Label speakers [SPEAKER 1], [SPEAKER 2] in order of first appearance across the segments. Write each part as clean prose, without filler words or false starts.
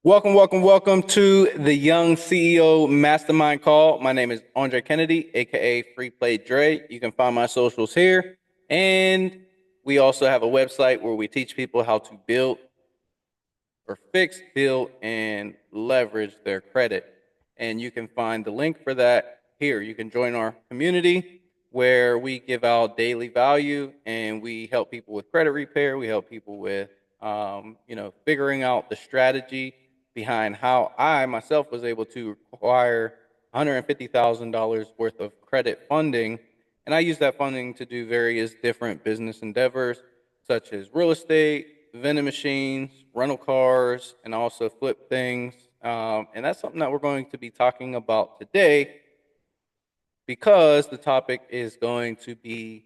[SPEAKER 1] Welcome to the Young CEO Mastermind Call. My name is Andre Kennedy, aka Free Play Dre. You can find my socials here. And we also have a website where we teach people how to build or fix, build, and leverage their credit. And you can find the link for that here. You can join our community where we give out daily value and we help people with credit repair. We help people with, figuring out the strategy behind how I myself was able to acquire $150,000 worth of credit funding. And I use that funding to do various different business endeavors, such as real estate, vending machines, rental cars, and also flip things. And that's something that we're going to be talking about today because the topic is going to be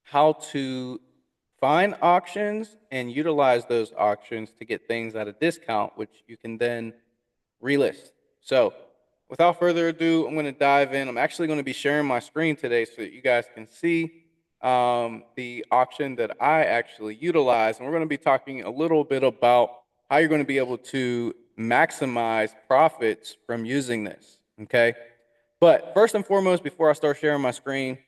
[SPEAKER 1] how to find auctions and utilize those auctions to get things at a discount, which you can then relist. So without further ado, I'm going to dive in. I'm actually going to be sharing my screen today so that you guys can see the auction that I actually utilize. And we're going to be talking a little bit about how you're going to be able to maximize profits from using this, okay? But first and foremost, before I start sharing my screen,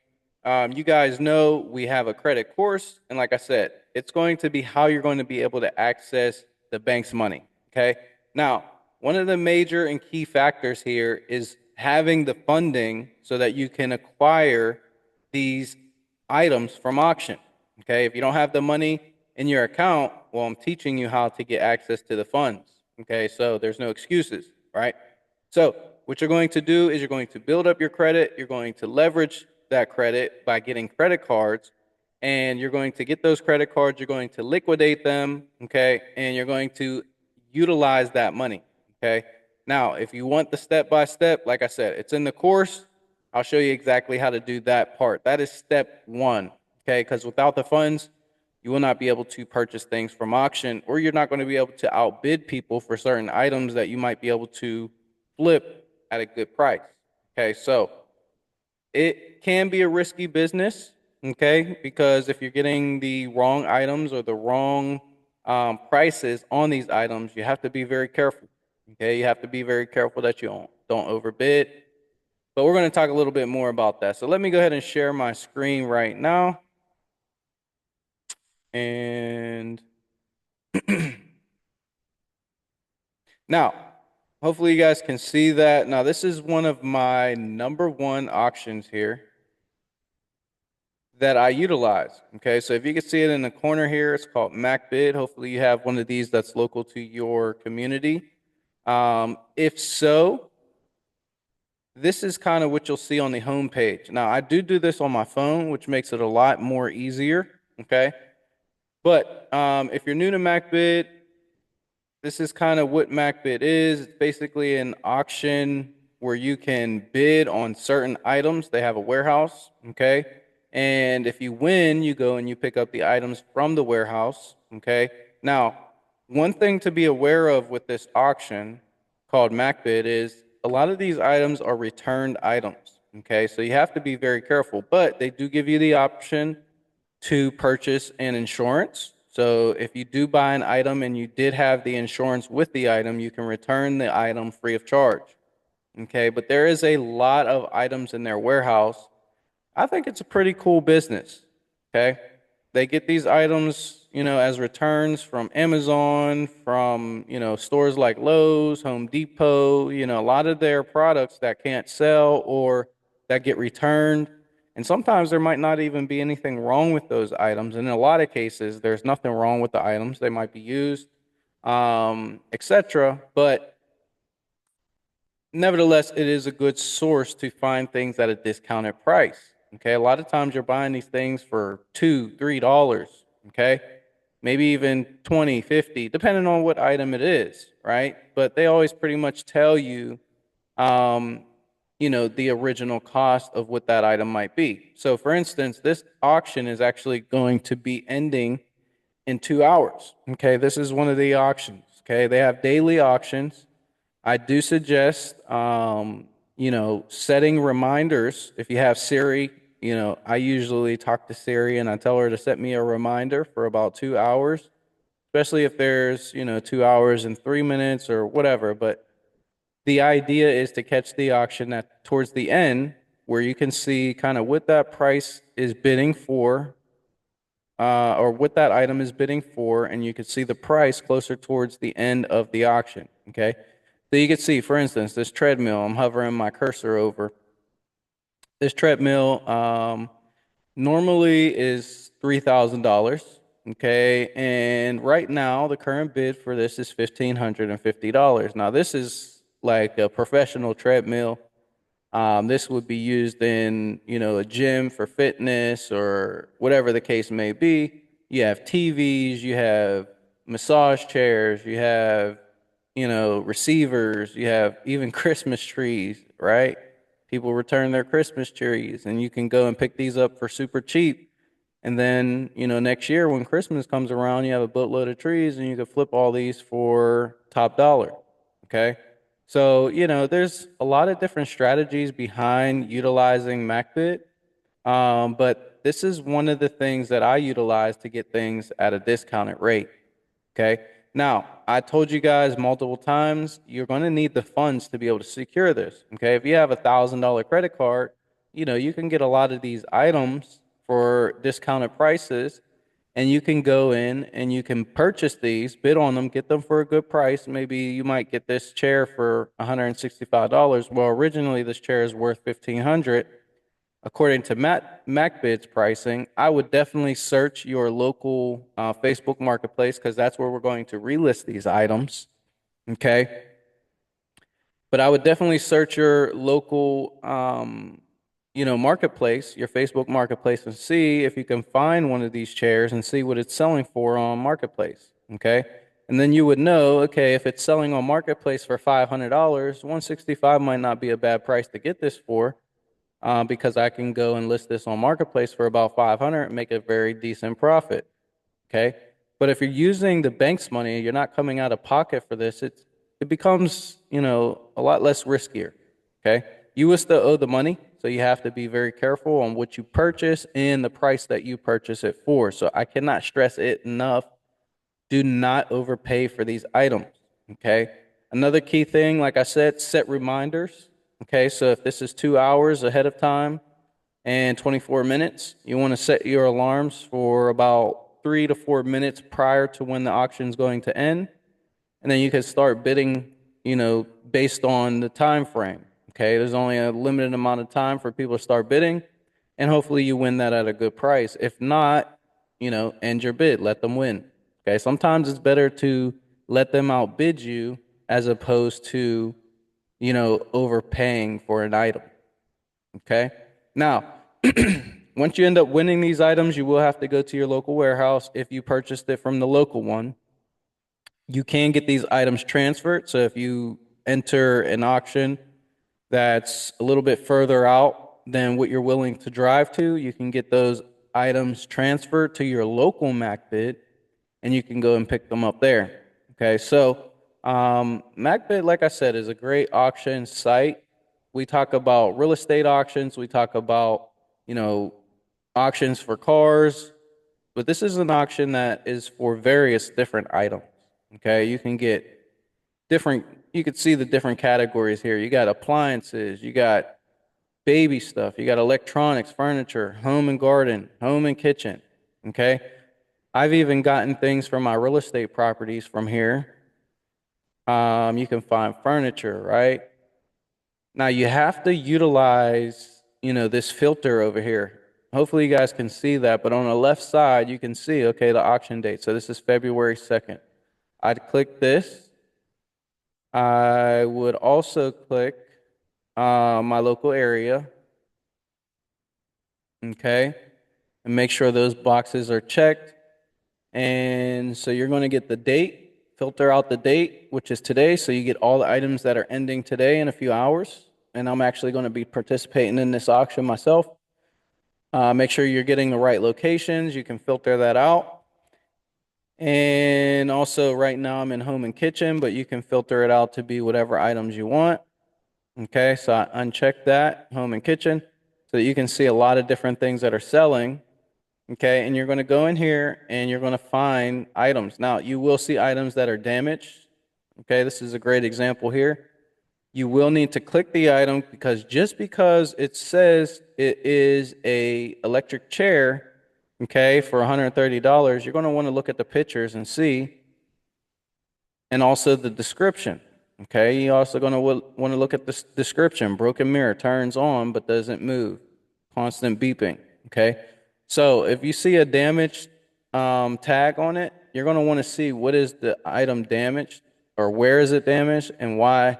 [SPEAKER 1] you guys know we have a credit course. And like I said, it's going to be how you're going to be able to access the bank's money, okay? Now, one of the major and key factors here is having the funding so that you can acquire these items from auction, okay? If you don't have the money in your account, well, I'm teaching you how to get access to the funds, okay? So there's no excuses, right? So what you're going to do is you're going to build up your credit. You're going to leverage that credit by getting credit cards, and you're going to get those credit cards. You're going to liquidate them, okay? And you're going to utilize that money, okay? Now, if you want the step-by-step, like I said, it's in the course. I'll show you exactly how to do that part. That is step one, okay? Because without the funds, you will not be able to purchase things from auction, or you're not going to be able to outbid people for certain items that you might be able to flip at a good price, okay? So it can be a risky business, okay? Because if you're getting the wrong items or the wrong prices on these items, you have to be very careful, okay? You have to be very careful that you don't overbid. But we're going to talk a little bit more about that. So let me go ahead and share my screen right now. And now, hopefully you guys can see that. Now, this is one of my #1 auctions here that I utilize, okay? So if you can see it in the corner here, it's called MACBID. Hopefully you have one of these that's local to your community. If so, this is kind of what you'll see on the home page. Now, I do this on my phone, which makes it a lot more easier, okay? But if you're new to MACBID, this is kind of what MACBID is. It's basically an auction where you can bid on certain items. They have a warehouse, okay? And if you win, you go and you pick up the items from the warehouse, okay? Now, one thing to be aware of with this auction called MACBID is a lot of these items are returned items, okay? So you have to be very careful, but they do give you the option to purchase an insurance. So if you do buy an item and you did have the insurance with the item, you can return the item free of charge. Okay, but there is a lot of items in their warehouse. I think it's a pretty cool business. Okay, they get these items, as returns from Amazon, from, stores like Lowe's, Home Depot, a lot of their products that can't sell or that get returned. And sometimes there might not even be anything wrong with those items. And in a lot of cases, there's nothing wrong with the items. They might be used, etc. But nevertheless, it is a good source to find things at a discounted price. Okay, a lot of times you're buying these things for $2, $3, okay? Maybe even 20, 50, depending on what item it is, right? But they always pretty much tell you, the original cost of what that item might be. So for instance, this auction is actually going to be ending in 2 hours, okay? This is one of the auctions, okay? They have daily auctions. I do suggest, setting reminders. If you have Siri, I usually talk to Siri and I tell her to set me a reminder for about 2 hours especially if there's, 2 hours and 3 minutes or whatever. But the idea is to catch the auction at towards the end where you can see kind of what that price is bidding for, or what that item is bidding for, and you can see the price closer towards the end of the auction. Okay. So you can see, for instance, this treadmill, I'm hovering my cursor over. This treadmill normally is $3,000. Okay. And right now, the current bid for this is $1,550. Now, this is like a professional treadmill. This would be used in, a gym for fitness or whatever the case may be. You have TVs, you have massage chairs, you have, receivers, you have even Christmas trees, right? People return their Christmas trees, and you can go and pick these up for super cheap. And then, next year when Christmas comes around, you have a boatload of trees and you can flip all these for top dollar. Okay. So, there's a lot of different strategies behind utilizing MACBID. But this is one of the things that I utilize to get things at a discounted rate. Okay. Now, I told you guys multiple times, you're going to need the funds to be able to secure this. Okay. If you have $1,000 credit card, you can get a lot of these items for discounted prices, and you can go in and you can purchase these, bid on them, get them for a good price. Maybe you might get this chair for $165. Well, originally this chair is worth $1,500. According to MacBid's pricing, I would definitely search your local Facebook marketplace, because that's where we're going to relist these items. Okay. But I would definitely search your local, marketplace, your Facebook marketplace, and see if you can find one of these chairs and see what it's selling for on marketplace. Okay. And then you would know, okay, if it's selling on marketplace for $500, 165 might not be a bad price to get this for, because I can go and list this on marketplace for about 500 and make a very decent profit. Okay. But if you're using the bank's money, you're not coming out of pocket for this. It becomes, a lot less riskier. Okay. You will still owe the money, so you have to be very careful on what you purchase and the price that you purchase it for. So I cannot stress it enough. Do not overpay for these items. Okay. Another key thing, like I said, set reminders. Okay. So if this is 2 hours ahead of time and 24 minutes, you want to set your alarms for about 3 to 4 minutes prior to when the auction is going to end. And then you can start bidding, based on the time frame. Okay. There's only a limited amount of time for people to start bidding, and hopefully you win that at a good price. If not, end your bid, let them win. Okay. Sometimes it's better to let them outbid you as opposed to, overpaying for an item. Okay. Now, once you end up winning these items, you will have to go to your local warehouse if you purchased it from the local one. You can get these items transferred. So if you enter an auction that's a little bit further out than what you're willing to drive to, you can get those items transferred to your local MacBid, and you can go and pick them up there. Okay, so MacBid, like I said, is a great auction site. We talk about real estate auctions. We talk about, auctions for cars. But this is an auction that is for various different items. Okay, you can get you could see the different categories here. You got appliances, you got baby stuff, you got electronics, furniture, home and garden, home and kitchen. Okay, I've even gotten things from my real estate properties from here. You can find furniture, right? Now you have to utilize, this filter over here. Hopefully you guys can see that, but on the left side, you can see, okay, the auction date. So this is February 2nd. I'd click this. I would also click my local area. Okay. And make sure those boxes are checked. And so you're going to get the date, filter out the date, which is today. So you get all the items that are ending today in a few hours. And I'm actually going to be participating in this auction myself. Make sure you're getting the right locations. You can filter that out. And also right now I'm in home and kitchen, but you can filter it out to be whatever items you want. Okay, so I uncheck that, home and kitchen, so that you can see a lot of different things that are selling. Okay, and you're going to go in here and you're going to find items. Now, you will see items that are damaged. Okay, this is a great example here. You will need to click the item because just because it says it is a electric chair, okay, for $130, you're going to want to look at the pictures and see, and also the description. Okay, you're also going to want to look at the description. Broken mirror, turns on but doesn't move. Constant beeping. Okay, so if you see a damaged tag on it, you're going to want to see what is the item damaged or where is it damaged and why.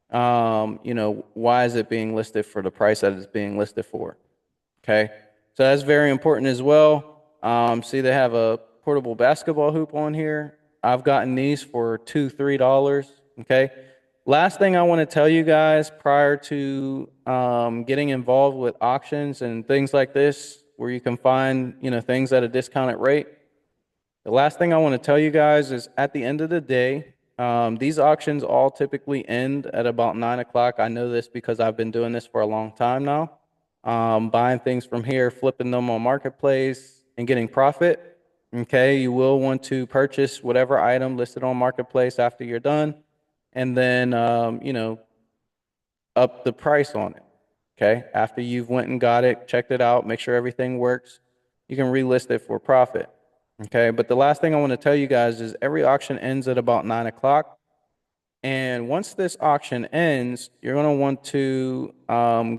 [SPEAKER 1] Why is it being listed for the price that it's being listed for? Okay, so that's very important as well. See, they have a portable basketball hoop on here. I've gotten these for $2, $3. Okay, last thing I want to tell you guys prior to getting involved with auctions and things like this, where you can find things at a discounted rate. The last thing I want to tell you guys is at the end of the day, these auctions all typically end at about 9 o'clock. I know this because I've been doing this for a long time now. Buying things from here, flipping them on Marketplace, and getting profit. Okay, you will want to purchase whatever item listed on Marketplace after you're done, and then, up the price on it. Okay, after you've went and got it, checked it out, make sure everything works, you can relist it for profit. Okay, but the last thing I want to tell you guys is every auction ends at about 9 o'clock. And once this auction ends, you're going to want to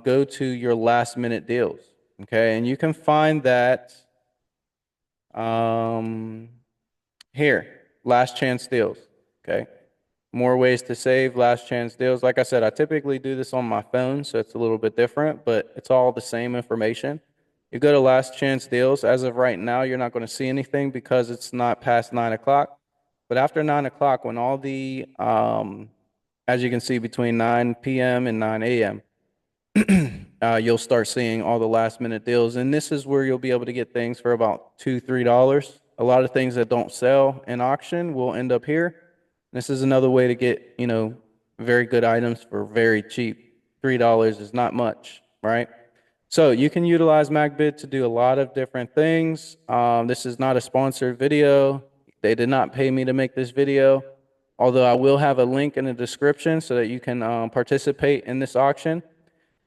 [SPEAKER 1] go to your last minute deals. Okay, and you can find that here, last chance deals. Okay, more ways to save, last chance deals. Like I said, I typically do this on my phone, so it's a little bit different, but it's all the same information. You go to last chance deals. As of right now, you're not going to see anything because it's not past 9 o'clock. But after 9 o'clock, when all the, as you can see, between 9 p.m. and 9 a.m., you'll start seeing all the last minute deals. And this is where you'll be able to get things for about $2, $3. A lot of things that don't sell in auction will end up here. This is another way to get, very good items for very cheap. $3 is not much, right? So you can utilize MACBID to do a lot of different things. This is not a sponsored video. They did not pay me to make this video, although I will have a link in the description so that you can participate in this auction.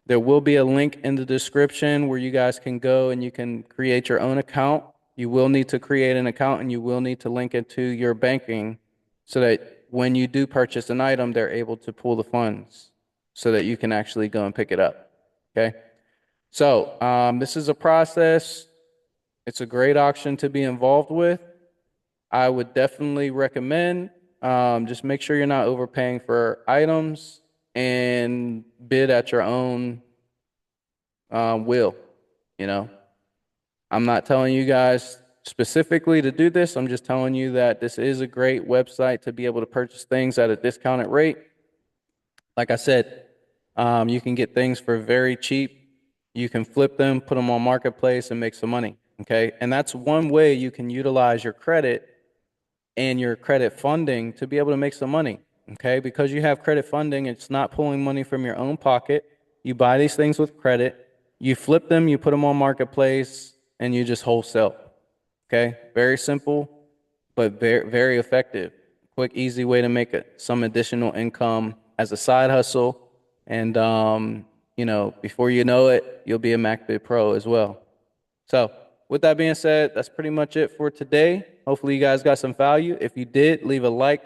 [SPEAKER 1] There will be a link in the description where you guys can go and you can create your own account. You will need to create an account and you will need to link it to your banking so that when you do purchase an item, they're able to pull the funds so that you can actually go and pick it up. Okay? So this is a process. It's a great auction to be involved with. I would definitely recommend just make sure you're not overpaying for items and bid at your own will. I'm not telling you guys specifically to do this. I'm just telling you that this is a great website to be able to purchase things at a discounted rate. Like I said, you can get things for very cheap. You can flip them, put them on Marketplace, and make some money. Okay, and that's one way you can utilize your credit and your credit funding to be able to make some money. Okay, because you have credit funding, it's not pulling money from your own pocket. You buy these things with credit, you flip them, you put them on Marketplace, and you just wholesale. Okay, very simple, but very, very effective. Quick, easy way to make some additional income as a side hustle. And, before you know it, you'll be a MACBID Pro as well. So with that being said, that's pretty much it for today. Hopefully you guys got some value. If you did, leave a like,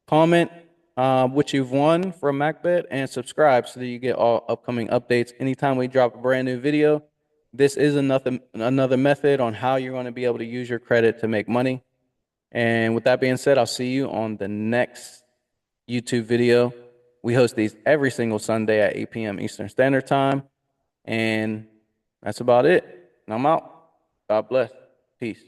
[SPEAKER 1] comment what you've won from MACBID, and subscribe so that you get all upcoming updates anytime we drop a brand new video. This is another method on how you're going to be able to use your credit to make money. And with that being said, I'll see you on the next YouTube video. We host these every single Sunday at 8 p.m. Eastern Standard Time. And that's about it. And I'm out. God bless. Peace.